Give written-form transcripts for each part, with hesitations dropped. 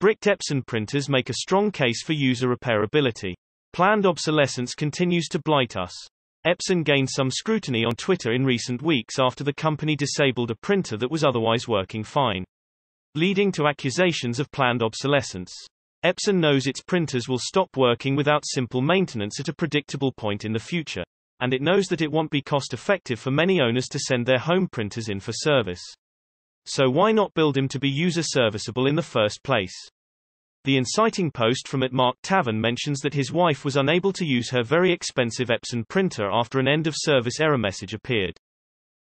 Bricked Epson printers make a strong case for user repairability. Planned obsolescence continues to blight us. Epson gained some scrutiny on Twitter in recent weeks after the company disabled a printer that was otherwise working fine, leading to accusations of planned obsolescence. Epson knows its printers will stop working without simple maintenance at a predictable point in the future, and it knows that it won't be cost-effective for many owners to send their home printers in for service. So why not build them to be user-serviceable in the first place? The inciting post from @MarkTavern mentions that his wife was unable to use her very expensive Epson printer after an end-of-service error message appeared.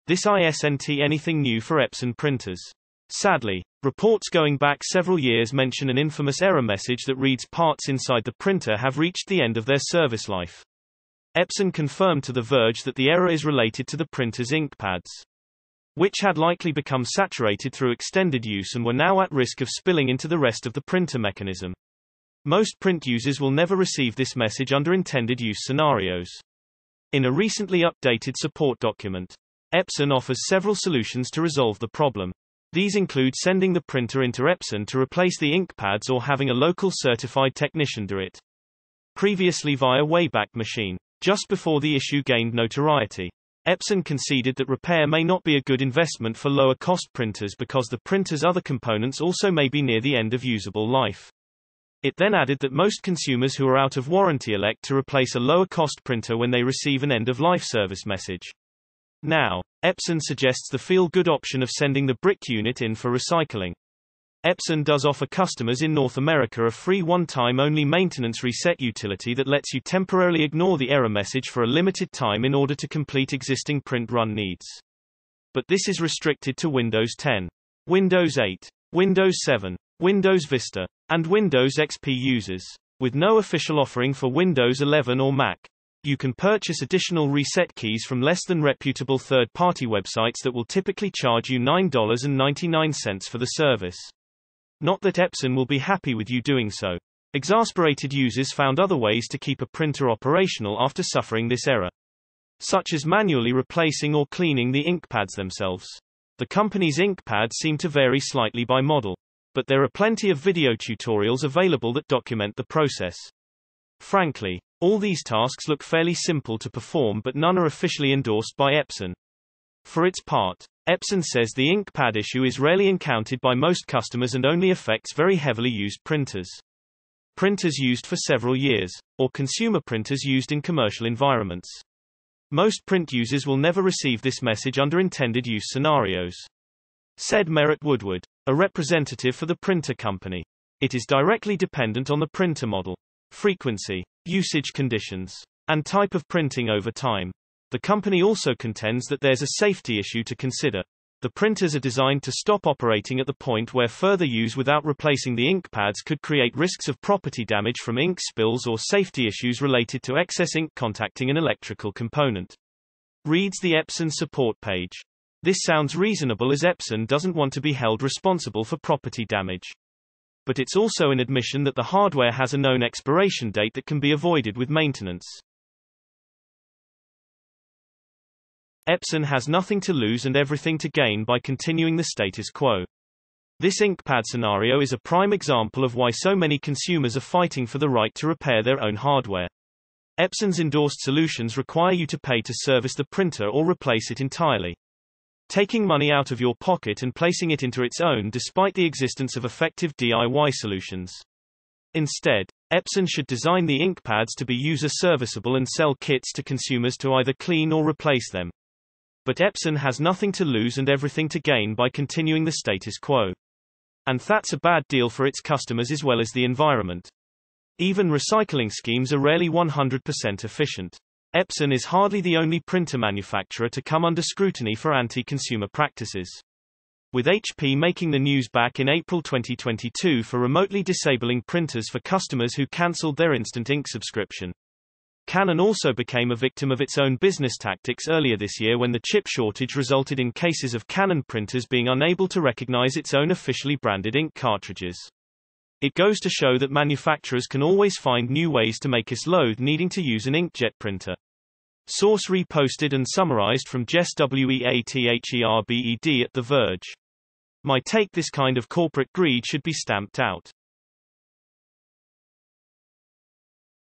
This isn't anything new for Epson printers. Sadly, reports going back several years mention an infamous error message that reads parts inside the printer have reached the end of their service life. Epson confirmed to The Verge that the error is related to the printer's ink pads, which had likely become saturated through extended use and were now at risk of spilling into the rest of the printer mechanism. Most print users will never receive this message under intended use scenarios. In a recently updated support document, Epson offers several solutions to resolve the problem. These include sending the printer into Epson to replace the ink pads or having a local certified technician do it. Previously via Wayback Machine. Just before the issue gained notoriety, Epson conceded that repair may not be a good investment for lower-cost printers because the printer's other components also may be near the end of usable life. It then added that most consumers who are out of warranty elect to replace a lower-cost printer when they receive an end-of-life service message. Now, Epson suggests the feel-good option of sending the bricked unit in for recycling. Epson does offer customers in North America a free one-time-only maintenance reset utility that lets you temporarily ignore the error message for a limited time in order to complete existing print run needs. But this is restricted to Windows 10, Windows 8, Windows 7, Windows Vista, and Windows XP users, with no official offering for Windows 11 or Mac. You can purchase additional reset keys from less than reputable third-party websites that will typically charge you $9.99 for the service. Not that Epson will be happy with you doing so. Exasperated users found other ways to keep a printer operational after suffering this error, such as manually replacing or cleaning the ink pads themselves. The company's ink pads seem to vary slightly by model, but there are plenty of video tutorials available that document the process. Frankly, all these tasks look fairly simple to perform, but none are officially endorsed by Epson. For its part, Epson says the ink pad issue is rarely encountered by most customers and only affects very heavily used printers, printers used for several years, or consumer printers used in commercial environments. Most print users will never receive this message under intended use scenarios, said Merritt Woodward, a representative for the printer company. It is directly dependent on the printer model, frequency, usage conditions, and type of printing over time. The company also contends that there's a safety issue to consider. The printers are designed to stop operating at the point where further use without replacing the ink pads could create risks of property damage from ink spills or safety issues related to excess ink contacting an electrical component. Reads the Epson support page. This sounds reasonable as Epson doesn't want to be held responsible for property damage. But it's also an admission that the hardware has a known expiration date that can be avoided with maintenance. Epson has nothing to lose and everything to gain by continuing the status quo. This inkpad scenario is a prime example of why so many consumers are fighting for the right to repair their own hardware. Epson's endorsed solutions require you to pay to service the printer or replace it entirely, taking money out of your pocket and placing it into its own despite the existence of effective DIY solutions. Instead, Epson should design the ink pads to be user-serviceable and sell kits to consumers to either clean or replace them. But Epson has nothing to lose and everything to gain by continuing the status quo. And that's a bad deal for its customers as well as the environment. Even recycling schemes are rarely 100% efficient. Epson is hardly the only printer manufacturer to come under scrutiny for anti-consumer practices, with HP making the news back in April 2022 for remotely disabling printers for customers who cancelled their instant ink subscription. Canon also became a victim of its own business tactics earlier this year when the chip shortage resulted in cases of Canon printers being unable to recognize its own officially branded ink cartridges. It goes to show that manufacturers can always find new ways to make us loathe needing to use an inkjet printer. Source reposted and summarized from JESS WEATHERBED at The Verge. My take: this kind of corporate greed should be stamped out.